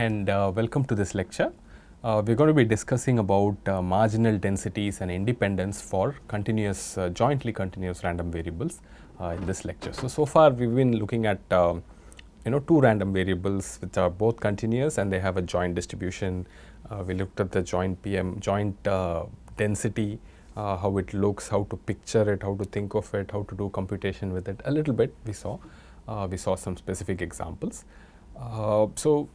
and welcome to this lecture. We're going to be discussing about marginal densities and independence for continuous, jointly continuous random variables in this lecture. So far we've been looking at two random variables which are both continuous and they have a joint distribution. We looked at the joint density, how it looks, how to picture it, how to think of it, how to do computation with it. A little bit we saw some specific examples. So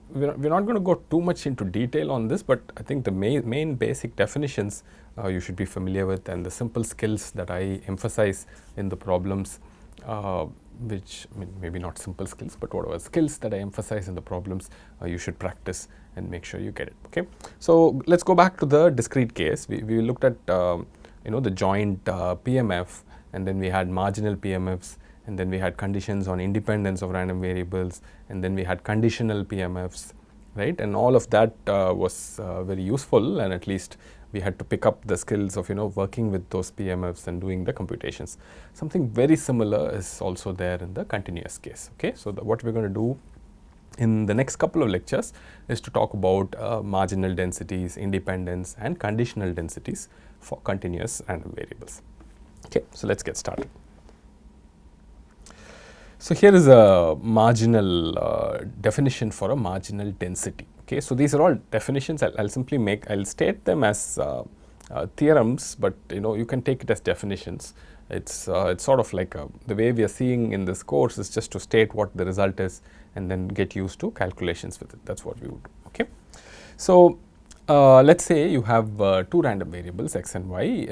we're not going to go too much into detail on this, but I think the main basic definitions you should be familiar with, and the simple skills that I emphasize in the problems, which maybe not simple skills, but whatever skills that I emphasize in the problems, you should practice and make sure you get it. Okay, so let's go back to the discrete case. We looked at the joint PMF, and then we had marginal PMFs. And then we had conditions on independence of random variables, and then we had conditional PMFs, right? And all of that was very useful, and at least we had to pick up the skills of working with those PMFs and doing the computations. Something very similar is also there in the continuous case. Okay, so what we're going to do in the next couple of lectures is to talk about marginal densities, independence, and conditional densities for continuous random variables. Okay, so let's get started. So here is a marginal definition for a marginal density. Okay, so these are all definitions. I'll state them as theorems, but you can take it as definitions. It's sort of like the way we are seeing in this course is just to state what the result is and then get used to calculations with it. That's what we would do. Okay, so let's say you have two random variables x and y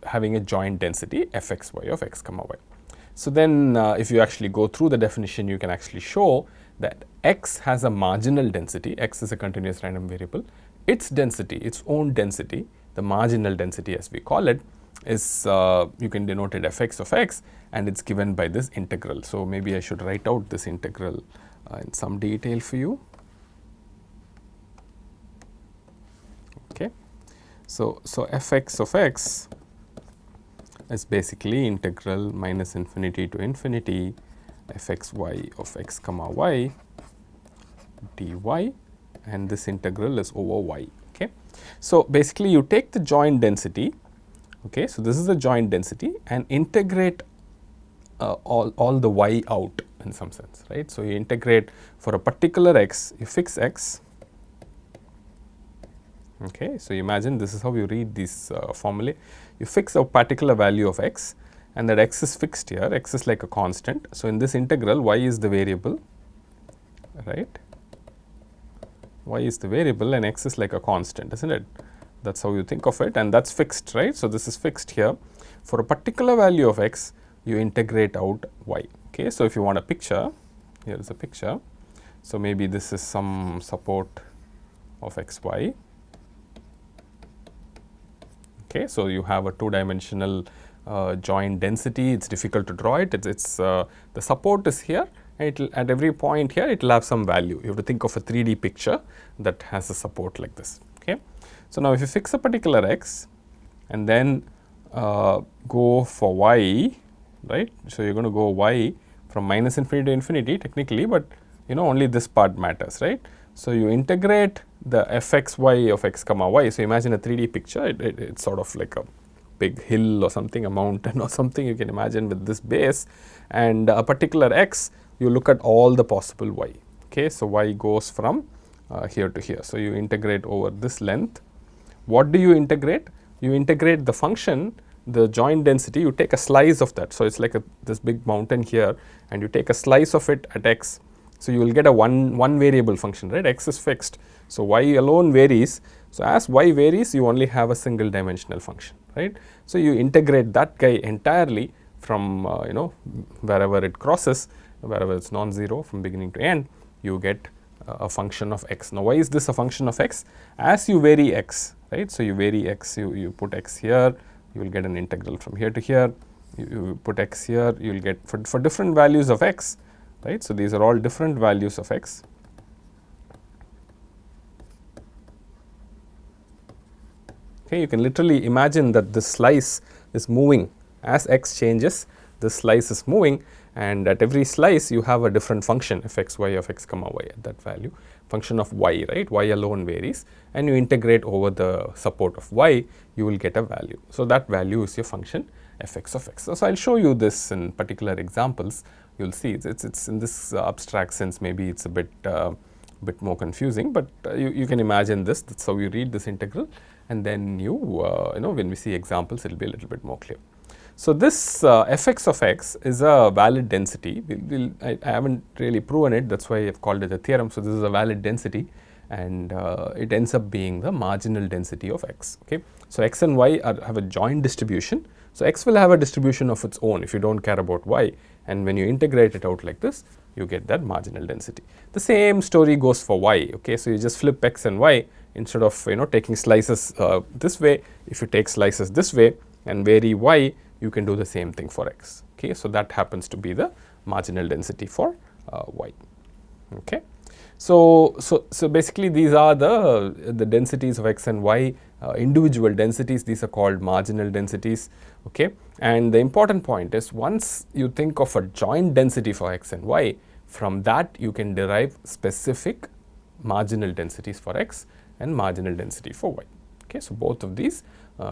having a joint density fxy of x comma y. So then if you actually go through the definition, you can actually show that x has a marginal density. X is a continuous random variable. Its density, its own density, the marginal density as we call it, is you can denote it fx of x, and it's given by this integral. So maybe I should write out this integral in some detail for you. Okay, so fx of x is basically integral minus infinity to infinity fxy of x comma y dy, and this integral is over y. Okay, so basically you take the joint density. Okay, so this is the joint density, and integrate all the y out in some sense, right? So you integrate for a particular x, you fix x. Okay, so imagine this is how you read these formulae. You fix a particular value of x, and that x is fixed here. X is like a constant. So in this integral, y is the variable, right? Y is the variable, and x is like a constant, isn't it? That's how you think of it, and that's fixed, right? So this is fixed here. For a particular value of x, you integrate out y. Okay, so if you want a picture, here is a picture. So maybe this is some support of xy. Okay, so you have a two-dimensional joint density. It's difficult to draw it. The support is here, and at every point here it will have some value. You have to think of a 3D picture that has a support like this. Okay, so now if you fix a particular x and then go for y, right? So you're going to go y from minus infinity to infinity technically, but only this part matters, right? So you integrate the fxy of x comma y. So imagine a 3D picture. It's sort of like a big hill or something, a mountain or something you can imagine with this base, and a particular x, you look at all the possible y. Okay, so y goes from here to here. So you integrate over this length. What do you integrate? You integrate the function, the joint density. You take a slice of that. So it's like this big mountain here, and you take a slice of it at x. So you will get a one variable function, right? X is fixed. So y alone varies. So as y varies, you only have a single dimensional function, right? So you integrate that guy entirely from wherever it crosses, wherever it's non-zero from beginning to end, you get a function of x. Now why is this a function of x? As you vary x, right? So you vary x, you put x here, you will get an integral from here to here. You put x here, you will get for different values of x. Right, so these are all different values of x. Okay, you can literally imagine that this slice is moving as x changes. This slice is moving, and at every slice you have a different function fxy of x comma y at that value, function of y, right, y alone varies, and you integrate over the support of y, you will get a value. So, that value is your function fx of x. So, I will show you this in particular examples. You will see it's in this abstract sense, maybe it's a bit more confusing, but you can imagine this. That's how you read this integral, and then you know, when we see examples, it will be a little bit more clear. So, this fx of x is a valid density. I haven't really proven it, that is why I have called it a theorem. So, this is a valid density, and it ends up being the marginal density of x. Okay. So, x and y have a joint distribution. So, x will have a distribution of its own if you do not care about y, and when you integrate it out like this, you get that marginal density. The same story goes for y. Okay. So, you just flip x and y, instead of, you know, taking slices this way, if you take slices this way and vary y, you can do the same thing for x. Okay. So, that happens to be the marginal density for y. Okay. So, basically these are the densities of x and y, individual densities. These are called marginal densities. Okay. And the important point is, once you think of a joint density for x and y, from that you can derive specific marginal densities for x and marginal density for y. Okay. So, both of these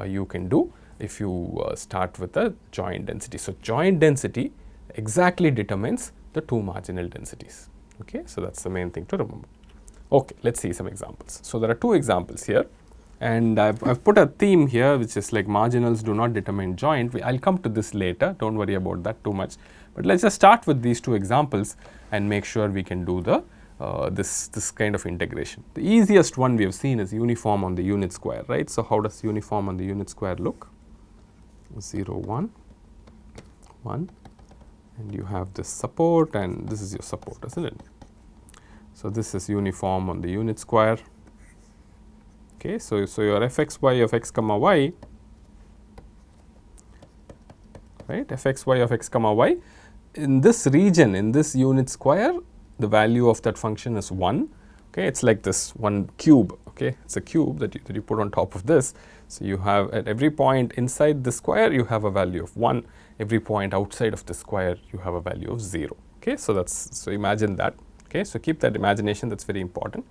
you can do if you start with a joint density. So, joint density exactly determines the two marginal densities. Okay. So, that is the main thing to remember. Okay, let us see some examples. So, there are two examples here, and I have put a theme here which is like marginals do not determine joint. I will come to this later, do not worry about that too much, but let us just start with these two examples and make sure we can do the this kind of integration. The easiest one we have seen is uniform on the unit square, right. So, how does uniform on the unit square look? 0, 1, 1, and you have this support, and this is your support, isn't it? So, this is uniform on the unit square. Okay. So, your fxy of x comma y, right, fxy of x comma y, in this region, in this unit square, the value of that function is 1. Okay. It is like this one cube. Okay. It is a cube that you put on top of this. So, you have at every point inside the square, you have a value of 1. Every point outside of the square, you have a value of 0. Okay. So, so imagine that. Okay. So, keep that imagination, that is very important.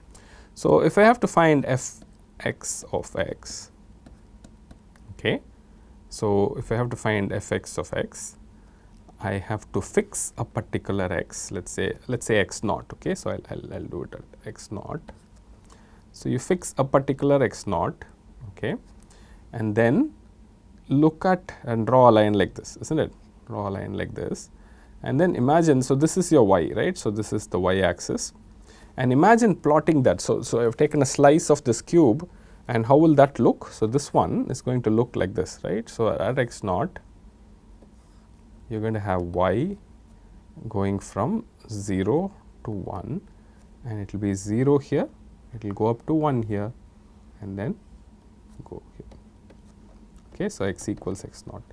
So, if I have to find fx of x, okay. So, if I have to find fx of x, I have to fix a particular x, let's say x naught. Okay. So, I'll do it at x naught. So, you fix a particular x naught, okay, and then look at and draw a line like this, isn't it? Draw a line like this, and then imagine, so this is your y, right. So, this is the y axis, and imagine plotting that. So, I have taken a slice of this cube, and how will that look? So, this one is going to look like this, right. So, at x naught, you are going to have y going from 0 to 1, and it will be 0 here, it will go up to 1 here, and then go here. Okay. So, x equals x naught.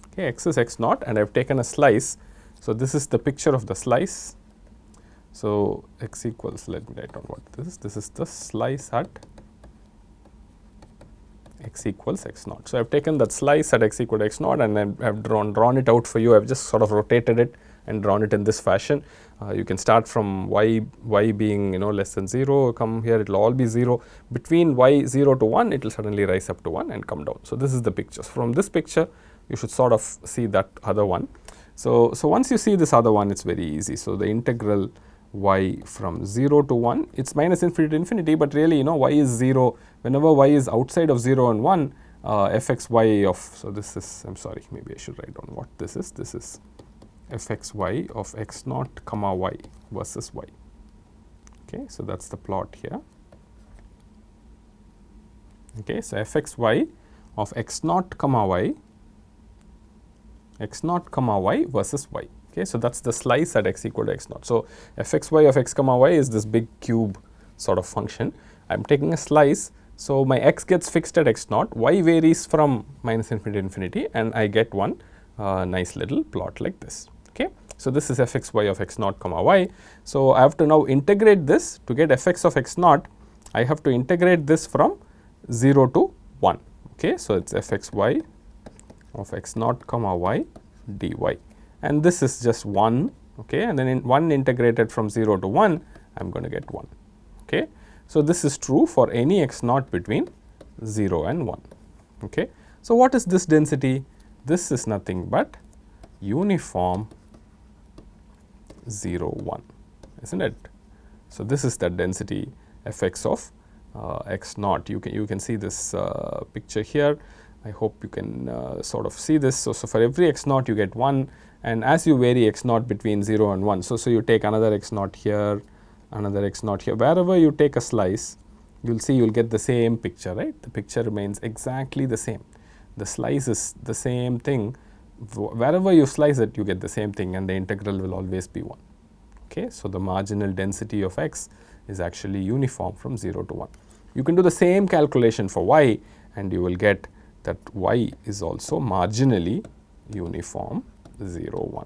Okay. X is x naught, and I have taken a slice. So, this is the picture of the slice. So, x equals, let me write down what this is. This is the slice at x equals x naught. So, I have taken that slice at x equal to x naught, and then I have drawn it out for you. I have just sort of rotated it and drawn it in this fashion. You can start from y being, you know, less than 0, come here, it will all be 0. Between y 0 to 1, it will suddenly rise up to 1 and come down. So, this is the picture. From this picture, you should sort of see that other one. So, once you see this other one, it is very easy. So, the integral y from 0 to 1, it is minus infinity to infinity, but really, you know, y is 0. Whenever y is outside of 0 and 1, fxy of, so this is, I am sorry, maybe I should write down what this is. This is fxy of x naught comma y versus y. Okay. So, that is the plot here. Okay. So, fxy of x naught comma y versus y. Okay. So, that is the slice at x equal to x naught. So, fxy of x comma y is this big cube sort of function. I am taking a slice. So, my x gets fixed at x naught, y varies from minus infinity to infinity, and I get one nice little plot like this. Okay. So, this is fxy of x naught comma y. So, I have to now integrate this to get fx of x naught. I have to integrate this from 0 to 1. Okay. So, it is fxy of x naught comma y dy. and this is just 1, okay, and then 1 integrated from 0 to 1, I am going to get 1. Okay. So, this is true for any x naught between 0 and 1. Okay. So, what is this density? This is nothing but uniform 0 1, is not it? So, this is the density fx of x naught. You can see this picture here. I hope you can sort of see this. So, for every x naught you get 1, and as you vary x naught between 0 and 1. So, you take another x naught here, another x naught here. Wherever you take a slice, you will see you will get the same picture, right? The picture remains exactly the same. The slice is the same thing. Wherever you slice it, you get the same thing, and the integral will always be 1. Okay. So, the marginal density of x is actually uniform from 0 to 1. You can do the same calculation for y, and you will get that y is also marginally uniform 0 1.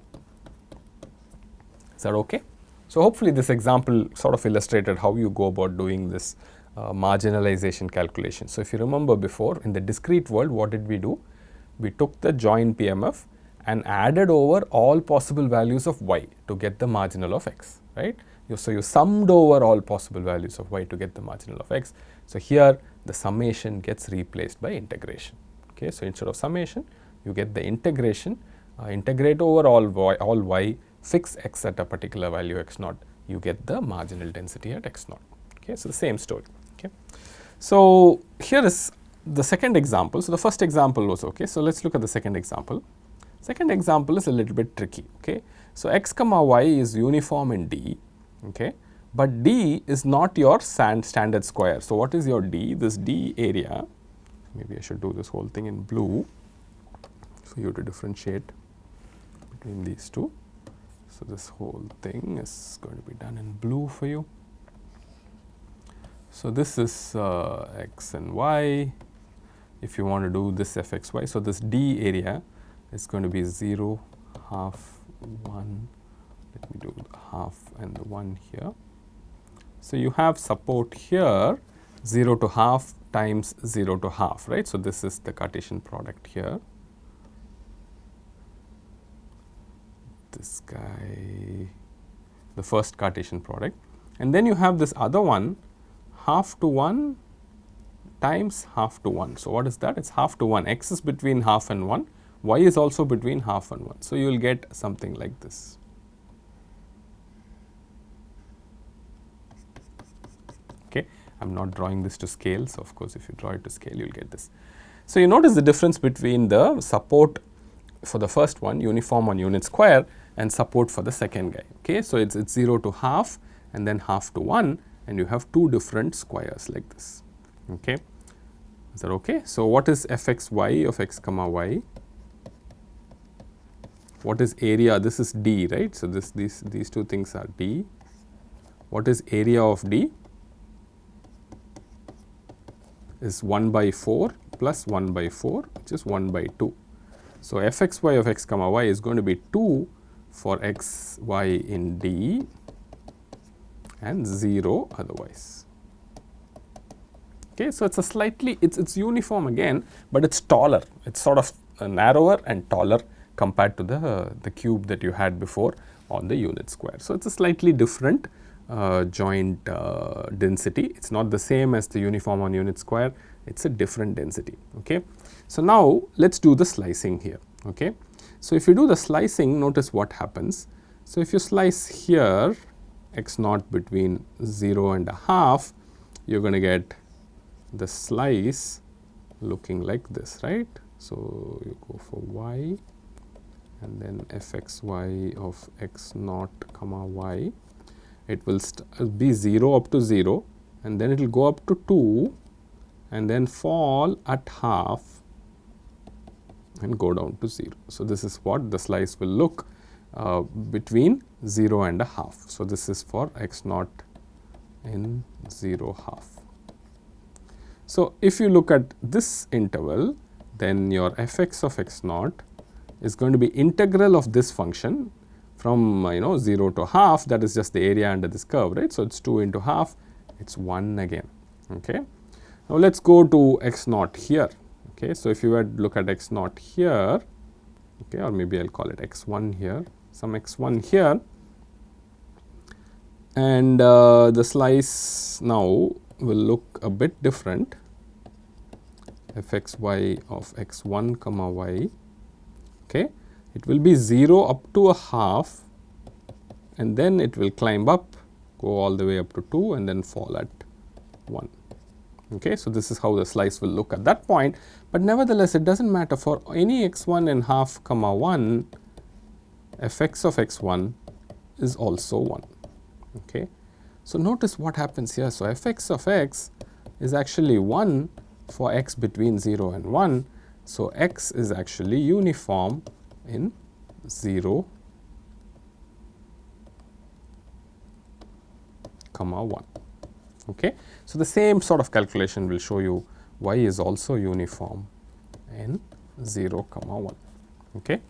Is that okay? So, hopefully this example sort of illustrated how you go about doing this marginalization calculation. So, if you remember before, in the discrete world, what did we do? We took the joint PMF and added over all possible values of y to get the marginal of x, right? So, you summed over all possible values of y to get the marginal of x. So, here the summation gets replaced by integration. Okay. So, instead of summation, you get the integration, integrate over all y, fix x at a particular value x naught, you get the marginal density at x naught. Okay. So, the same story. Okay. So, here is the second example. So, the first example was okay. So, let us look at the second example. Second example is a little bit tricky. Okay. So, x comma y is uniform in D, okay, but D is not your standard square. So, what is your D? This D area, maybe I should do this whole thing in blue for you to differentiate between these two. So, this whole thing is going to be done in blue for you. So, this is x and y. If you want to do this fxy, so this D area is going to be 0, half, 1. Let me do the half and the 1 here. So, you have support here 0 to half times 0 to half, right. So, this is the Cartesian product here. This guy, the first Cartesian product, and then you have this other one, half to 1 times half to 1. So, what is that? It is half to 1. X is between half and 1, y is also between half and 1. So, you will get something like this. Okay. I am not drawing this to scale. So, of course, if you draw it to scale, you will get this. So, you notice the difference between the support for the first one, uniform on unit square, and support for the second guy. Okay. So, it is 0 to half and then half to 1, and you have two different squares like this. Okay. Is that okay? So, what is fxy of x comma y? What is area? This is D, right. So, these two things are D. What is area of D? Is 1 by 4 plus 1 by 4, which is 1 by 2. So, fxy of x comma y is going to be 2 for x y in D and 0 otherwise. Okay. So, it is a slightly, it is uniform again, but it is taller. It is sort of narrower and taller compared to the cube that you had before on the unit square. So, it is a slightly different joint density. It is not the same as the uniform on unit square, it is a different density. Okay. So, now let us do the slicing here. Okay. So, if you do the slicing, notice what happens. So, if you slice here x naught between 0 and a half, you are going to get the slice looking like this, right. So, you go for y and then fxy of x naught comma y, it will be 0 up to 0, and then it will go up to 2 and then fall at half and go down to 0. So, this is what the slice will look between 0 and a half. So, this is for x naught in 0 half. So, if you look at this interval, then your fx of x naught is going to be integral of this function from 0 to half, that is just the area under this curve, right. So, it is 2 into half, it is 1 again. Okay. Now, let us go to x naught here. Okay. So, if you were to look at x naught here, okay, or maybe I'll call it x1 here, some x1 here, and the slice now will look a bit different. Fxy of x1 comma y, okay, it will be 0 up to a half, and then it will climb up, go all the way up to 2 and then fall at 1. Okay, so this is how the slice will look at that point, but nevertheless it does not matter. For any x1 and half comma 1, fx of x1 is also 1. Okay. So notice what happens here. So fx of x is actually 1 for x between 0 and 1. So x is actually uniform in 0 comma 1. Okay. So the same sort of calculation will show you y is also uniform in 0 comma 1. Okay.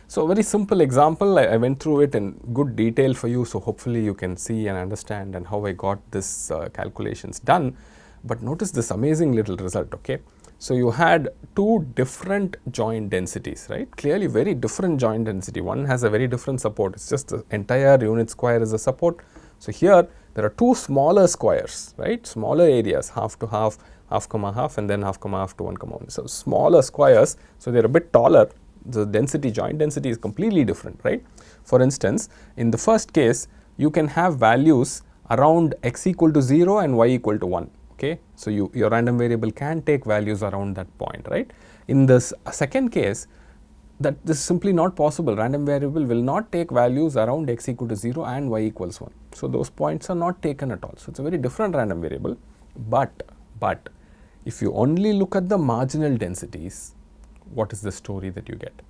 So a very simple example, I went through it in good detail for you, so hopefully you can see and understand and how I got this calculations done. But notice this amazing little result. Okay. So you had two different joint densities, right? Clearly very different joint density. One has a very different support. It's just the entire unit square is a support. So here there are two smaller squares, right? Smaller areas, half to half, half comma half, and then half comma half to 1 comma 1. So smaller squares, so they're a bit taller. The density, joint density is completely different, right? For instance, in the first case, you can have values around x equal to 0 and y equal to 1. Okay, so your random variable can take values around that point, right? In this second case, that this is simply not possible. Random variable will not take values around x equal to 0 and y equals 1. So those points are not taken at all. So it's a very different random variable. But if you only look at the marginal densities, what is the story that you get?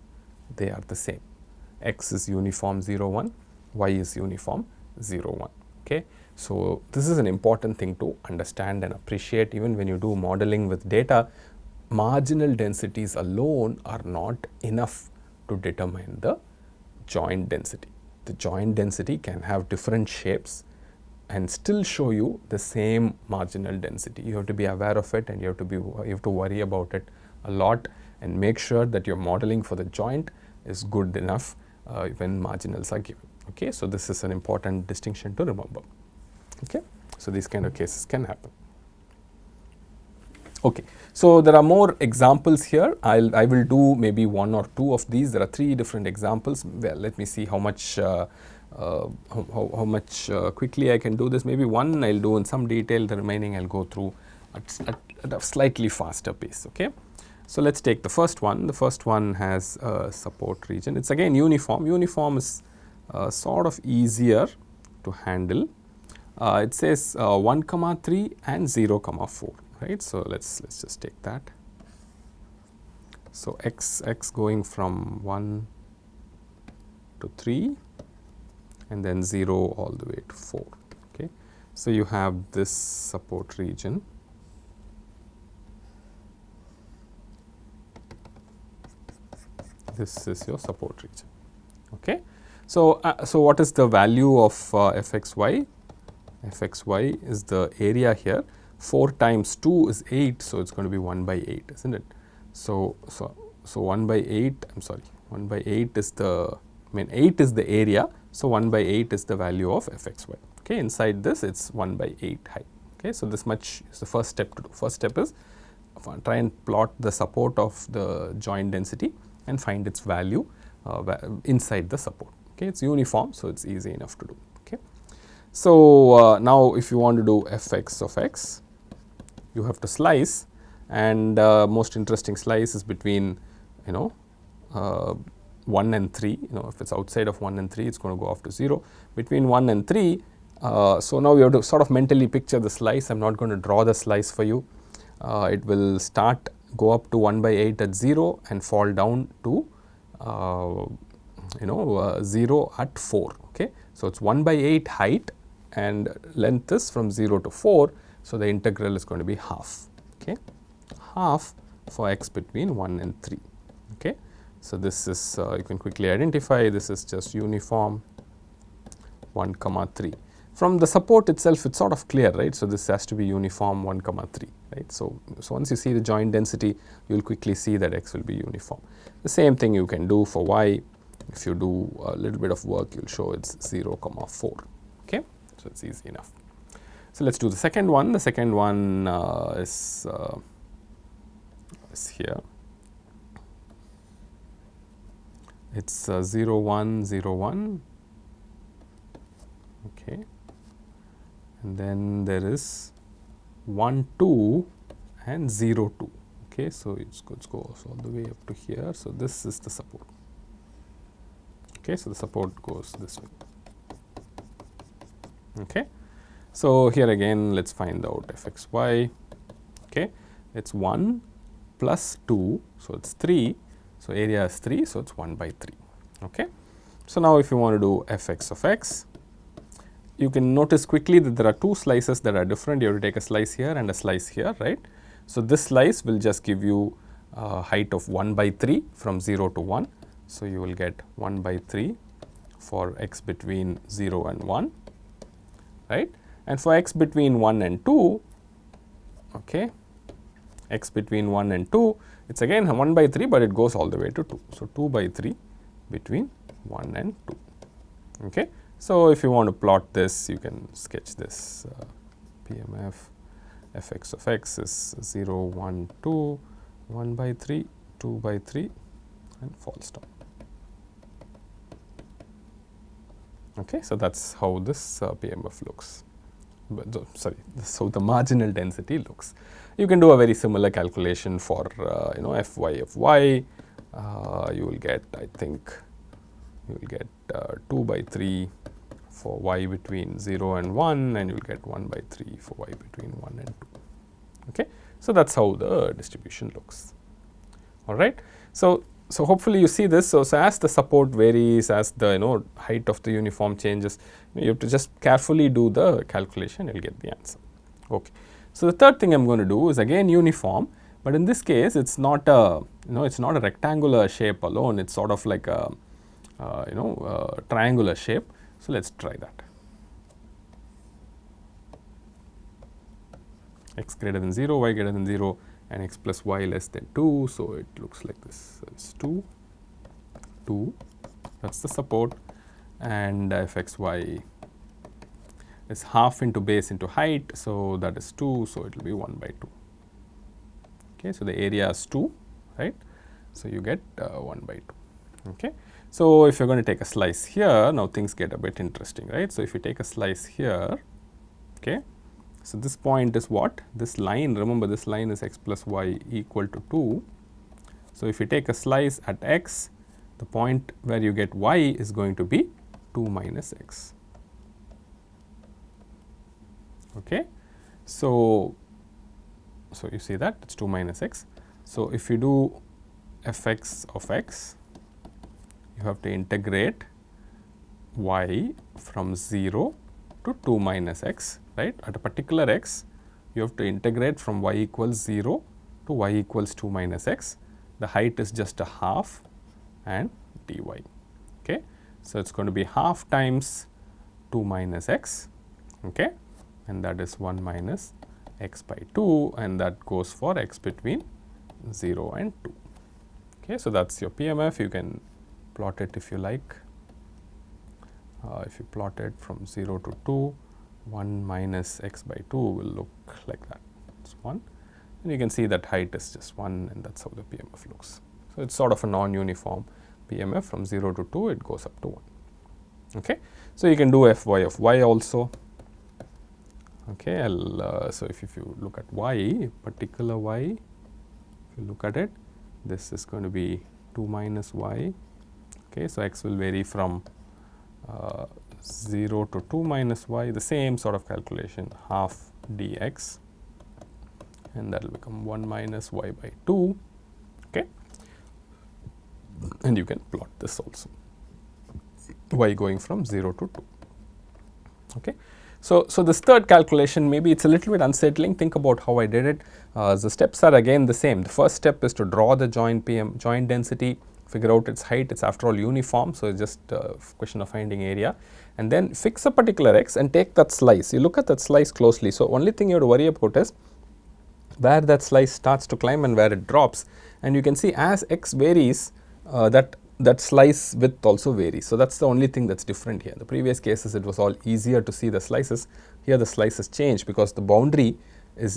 They are the same. X is uniform 0, 1, y is uniform 0, 1. Okay. So this is an important thing to understand and appreciate. Even when you do modeling with data, marginal densities alone are not enough to determine the joint density. The joint density can have different shapes and still show you the same marginal density. You have to be aware of it, and you have to worry about it a lot and make sure that your modeling for the joint is good enough when marginals are given. Okay, so this is an important distinction to remember. Okay, so these kind of cases can happen. Okay, so there are more examples here. I will do maybe one or two of these. There are 3 different examples. Well, let me see how much quickly I can do this. Maybe one I'll do in some detail. The remaining I'll go through at a slightly faster pace. Okay. So let's take the first one. The first one has a support region. It's again uniform. Uniform is sort of easier to handle. It says 1 comma 3 and 0 comma 4, right? So let's just take that. So x going from 1 to 3 and then 0 all the way to 4. Okay. So you have this support region. This is your support region. Okay. So what is the value of fxy? Fxy is the area here. 4 times 2 is 8, so it's going to be 1 by 8, isn't it? So 1 by 8. I'm sorry. 1 by 8 is the 8 is the area. So 1 by 8 is the value of fxy. Okay. Inside this, it's 1 by 8 height. Okay. So this much is the first step to do. First step is try and plot the support of the joint density and find its value inside the support. Okay, it's uniform, so it's easy enough to do. Okay, so now if you want to do fx of x, you have to slice, and most interesting slice is between 1 and 3. If it's outside of 1 and 3, it's going to go off to 0. Between 1 and 3, so now you have to sort of mentally picture the slice. I'm not going to draw the slice for you. It will go up to 1 by 8 at 0 and fall down to 0 at 4. Okay, so it's 1 by 8 height and length is from 0 to 4. So the integral is going to be half. Okay, half for x between 1 and 3. Okay, so this is you can quickly identify this is just uniform 1 comma 3. From the support itself, it's sort of clear, right? So this has to be uniform 1, 3, right? So once you see the joint density, you will quickly see that x will be uniform. The same thing you can do for y. If you do a little bit of work, you'll show it's 0, 4. Okay, so it's easy enough. So let's do the second one. The second one is here. It's 0, 1, 0, 1. Okay, and then there is 1, 2 and 0, 2. Okay, so it goes all the way up to here. So this is the support. Okay, so the support goes this way. Okay, so here again, let's find out fxy. Okay, it's 1 plus 2, so it's 3. So area is 3, so it's 1 by 3. Okay, so now if you want to do fx of x, you can notice quickly that there are two slices that are different. You have to take a slice here and a slice here, right? So this slice will just give you a height of 1 by 3 from 0 to 1. So you will get 1 by 3 for x between 0 and 1, right? And for x between 1 and 2, okay, x between 1 and 2, it's again 1 by 3, but it goes all the way to 2. So 2 by 3 between 1 and 2. Okay. So if you want to plot this, you can sketch this. PMF fx of x is 0, 1, 2, 1 by 3, 2 by 3, and falls down. Okay, so that's how this PMF looks. Sorry, this is how the marginal density looks. You can do a very similar calculation for fy of y. You will get, I think, you will get 2 by 3 for y between 0 and 1, and you will get 1 by 3 for y between 1 and 2. Okay, so that's how the distribution looks. All right. So hopefully you see this. So as the support varies, as the height of the uniform changes, you have to just carefully do the calculation. You'll get the answer. Okay. So the third thing I'm going to do is again uniform, but in this case it's not a it's not a rectangular shape alone. It's sort of like a triangular shape. So let's try that. X greater than 0, y greater than 0, and x plus y less than 2. So it looks like this. So it's 2, 2. That's the support, and fxy is half into base into height. So that is 2. So it will be 1 by 2. Okay. So the area is 2, right? So you get 1 by 2. Okay. So if you're going to take a slice here, now things get a bit interesting, right? So if you take a slice here, okay. So this point is what? This line, remember this line is x plus y equal to 2. So if you take a slice at x, the point where you get y is going to be 2 minus x. Okay. So you see that it's 2 minus x. So if you do fx of x, you have to integrate y from 0 to 2 minus x, right? At a particular x, you have to integrate from y equals 0 to y equals 2 minus x. The height is just a half and dy. Okay. So it's going to be half times 2 minus x, okay, and that is 1 minus x by 2, and that goes for x between 0 and 2. Okay. So that's your PMF. You can plot it if you like. If you plot it from 0 to 2, 1 minus x by 2 will look like that. It's 1, and you can see that height is just 1, and that's how the PMF looks. So it's sort of a non-uniform PMF. From 0 to 2, it goes up to 1. Okay. So you can do fy of y also. Okay. So if you look at y, particular y, if you look at it, this is going to be 2 minus y. Okay. So x will vary from 0 to 2 minus y, the same sort of calculation, half dx, and that will become 1 minus y by 2. Okay. And you can plot this also, y going from 0 to 2. Okay. So this third calculation, maybe it's a little bit unsettling. Think about how I did it. The steps are again the same. The first step is to draw the joint density, figure out its height. It's after all uniform, so it's just a question of finding area. And then fix a particular x and take that slice. You look at that slice closely. So only thing you have to worry about is where that slice starts to climb and where it drops. And you can see as x varies, that slice width also varies. So that's the only thing that's different here. The previous cases it was all easier to see the slices. Here the slices change because the boundary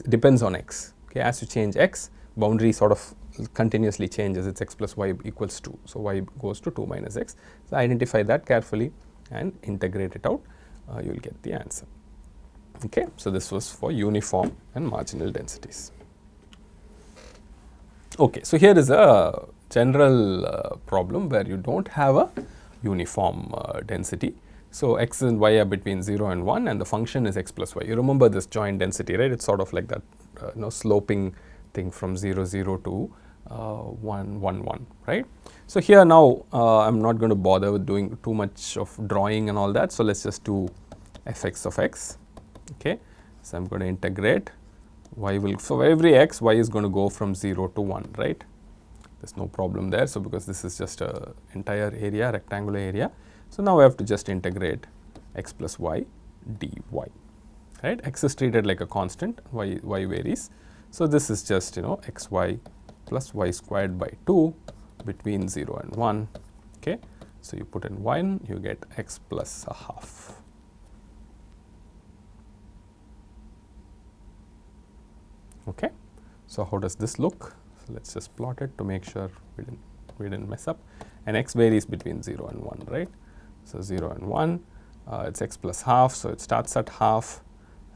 depends on x. Okay, as you change x, boundary sort of continuously changes. It's x plus y equals 2. So y goes to 2 minus x. So identify that carefully and integrate it out. You will get the answer. Okay, so this was for uniform and marginal densities. Okay, so here is a general problem where you don't have a uniform density. So x and y are between 0 and 1 and the function is x plus y. You remember this joint density, right? It's sort of like that sloping thing from 0, 0 to 1, 1, 1, right? So here now I'm not going to bother with doing too much of drawing and all that. So let's just do fx of x. Okay, so I'm going to integrate. Y will, for every x, y is going to go from 0 to 1, right? There's no problem there. So because this is just a entire area, rectangular area. So now I have to just integrate x plus y dy, right? X is treated like a constant, y varies. So this is just xy plus y squared by 2 between 0 and 1. Okay, so you put in 1, you get x plus a half. Okay, so how does this look? So let's just plot it to make sure we didn't mess up. And x varies between 0 and 1, right? So 0 and 1, it's x plus half, so it starts at half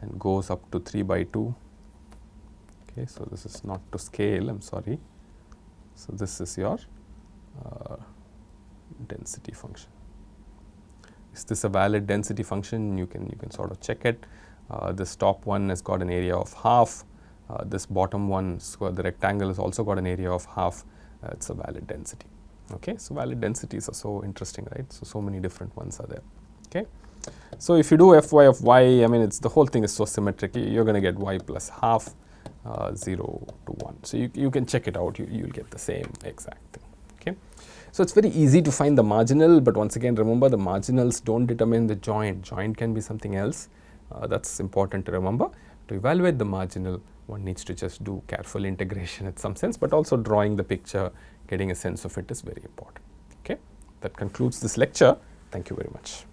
and goes up to 3 by 2. Okay, so this is not to scale, I'm sorry. So this is your density function. Is this a valid density function? You can sort of check it. This top one has got an area of half. This bottom one, so the rectangle has also got an area of half. It's a valid density. Okay, so valid densities are so interesting, right? So many different ones are there. Okay, so if you do fy of y, I mean, the whole thing is so symmetric. You're going to get y plus half, 0 to 1. So you can check it out. You'll get the same exact thing. Okay, so it's very easy to find the marginal, but once again, remember the marginals don't determine the joint. Joint can be something else. That's important to remember. To evaluate the marginal, one needs to just do careful integration in some sense, but also drawing the picture, getting a sense of it is very important. Okay, that concludes this lecture. Thank you very much.